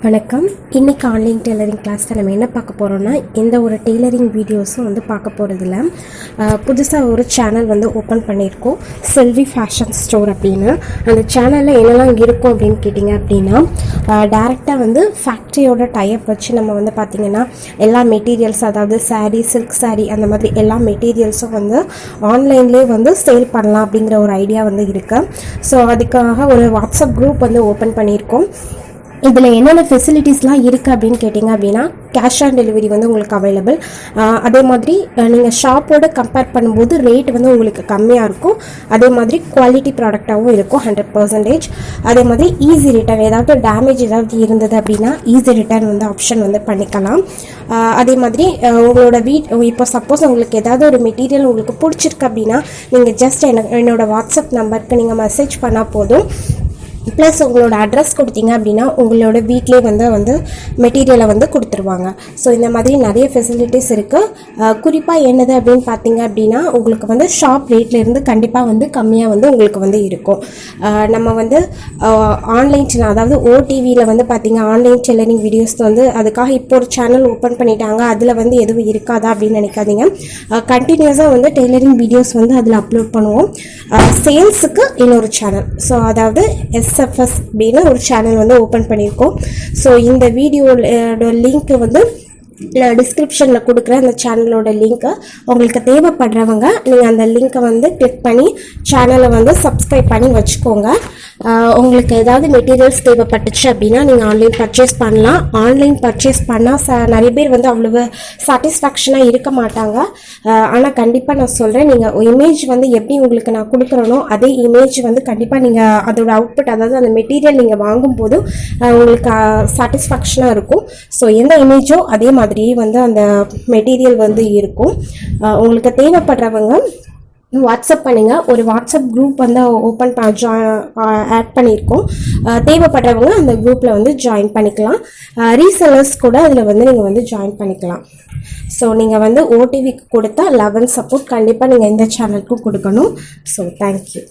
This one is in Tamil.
வணக்கம். இன்றைக்கி ஆன்லைன் டெய்லரிங் கிளாஸில் நம்ம என்ன பார்க்க போகிறோன்னா, எந்த ஒரு டெய்லரிங் வீடியோஸும் பார்க்க போகிறதில்ல. புதுசாக ஒரு சேனல் ஓப்பன் பண்ணியிருக்கோம், செல்வி ஃபேஷன் ஸ்டோர் அப்படின்னு. அந்த சேனலில் என்னெல்லாம் இருக்கும் அப்படின்னு கேட்டிங்க அப்படின்னா, டேரெக்டாக ஃபேக்ட்ரியோட டைப் வச்சு நம்ம பார்த்திங்கன்னா எல்லா மெட்டீரியல்ஸ், அதாவது சாரீ, சில்க் சாரீ, அந்த மாதிரி எல்லா மெட்டீரியல்ஸும் ஆன்லைன்லேயே சேல் பண்ணலாம் அப்படிங்கிற ஒரு ஐடியா இருக்குது. ஸோ அதுக்காக ஒரு வாட்ஸ்அப் குரூப் ஓப்பன் பண்ணியிருக்கோம். இதில் என்னென்ன ஃபெசிலிட்டிஸ்லாம் இருக்குது அப்படின்னு கேட்டிங்க அப்படின்னா, கேஷ் ஆன் டெலிவரி உங்களுக்கு அவைலபிள். அதே மாதிரி நீங்கள் ஷாப்போடு கம்பேர் பண்ணும்போது ரேட் உங்களுக்கு கம்மியாக இருக்கும். அதே மாதிரி குவாலிட்டி ப்ராடக்டாகவும் இருக்கும் 100%. அதே மாதிரி ஈஸி ரிட்டர்ன், ஏதாவது டேமேஜ் ஏதாவது இருந்தது அப்படின்னா ஈஸி ரிட்டர்ன் ஆப்ஷன் பண்ணிக்கலாம். அதே மாதிரி உங்களோட இப்போ சப்போஸ் உங்களுக்கு ஏதாவது ஒரு மெட்டீரியல் உங்களுக்கு பிடிச்சிருக்கு அப்படின்னா, நீங்கள் ஜஸ்ட் என்னோடய வாட்ஸ்அப் நம்பருக்கு நீங்கள் மெசேஜ் பண்ணால் போதும். ப்ளஸ் உங்களோட அட்ரஸ் கொடுத்தீங்க அப்படின்னா உங்களோட வீட்டிலே மெட்டீரியலை கொடுத்துருவாங்க. ஸோ இந்த மாதிரி நிறைய ஃபெசிலிட்டிஸ் இருக்குது. குறிப்பாக என்னது அப்படின்னு பார்த்தீங்க அப்படின்னா, உங்களுக்கு ஷாப் ரேட்லேருந்து கண்டிப்பாக கம்மியாக உங்களுக்கு இருக்கும். நம்ம ஆன்லைன் சேனல், அதாவது ஓடிவியில் பார்த்தீங்க ஆன்லைன் டெய்லரிங் வீடியோஸ் அதுக்காக இப்போ ஒரு சேனல் ஓப்பன் பண்ணிட்டாங்க, அதில் எதுவும் இருக்காதா அப்படின்னு நினைக்காதீங்க. கண்டினியூஸாக டெய்லரிங் வீடியோஸ் அதில் அப்லோட் பண்ணுவோம். சேல்ஸுக்கு இன்னொரு சேனல், ஸோ அதாவது எஸ்எஃப்எஸ் அப்படின்னு ஒரு சேனல் ஓப்பன் பண்ணியிருக்கோம். ஸோ இந்த வீடியோட லிங்க் நான் டிஸ்கிரிப்ஷனில் கொடுக்குற அந்த சேனலோட லிங்க்கை உங்களுக்கு தேவைப்படுறவங்க நீங்கள் அந்த லிங்க்கை கிளிக் பண்ணி சேனலை சப்ஸ்கிரைப் பண்ணி வச்சுக்கோங்க. உங்களுக்கு ஏதாவது மெட்டீரியல்ஸ் தேவைப்பட்டுச்சு அப்படின்னா நீங்கள் ஆன்லைன் பர்ச்சேஸ் பண்ணலாம். ஆன்லைன் பர்ச்சேஸ் பண்ணால் நிறைய பேர் அவ்வளவு சாட்டிஸ்ஃபேக்ஷனாக இருக்க மாட்டாங்க. ஆனால் கண்டிப்பாக நான் சொல்கிறேன், நீங்கள் இமேஜ் எப்படி உங்களுக்கு நான் கொடுக்குறேனோ அதே இமேஜ் கண்டிப்பாக நீங்கள் அதோட அவுட்புட், அதாவது அந்த மெட்டீரியல் நீங்கள் வாங்கும்போது உங்களுக்கு சாட்டிஸ்ஃபேக்ஷனாக இருக்கும். ஸோ எந்த இமேஜோ அதே மாதிரி அந்த மெட்டீரியல் இருக்கும். உங்களுக்கு தேவைப்படுறவங்க வாட்ஸ்அப் பண்ணுங்கள். ஒரு வாட்ஸ்அப் குரூப் ஓப்பன் ஆட் பண்ணியிருக்கோம். தேவைப்படுறவங்க அந்த குரூப்பில் ஜாயின் பண்ணிக்கலாம். ரீசெல்லர்ஸ் கூட அதில் நீங்கள் ஜாயின் பண்ணிக்கலாம். ஸோ நீங்கள் ஓடிவிக்கு கொடுத்தா 11 சப்போர்ட் கண்டிப்பாக நீங்கள் இந்த சேனலுக்கும் கொடுக்கணும். So thank you.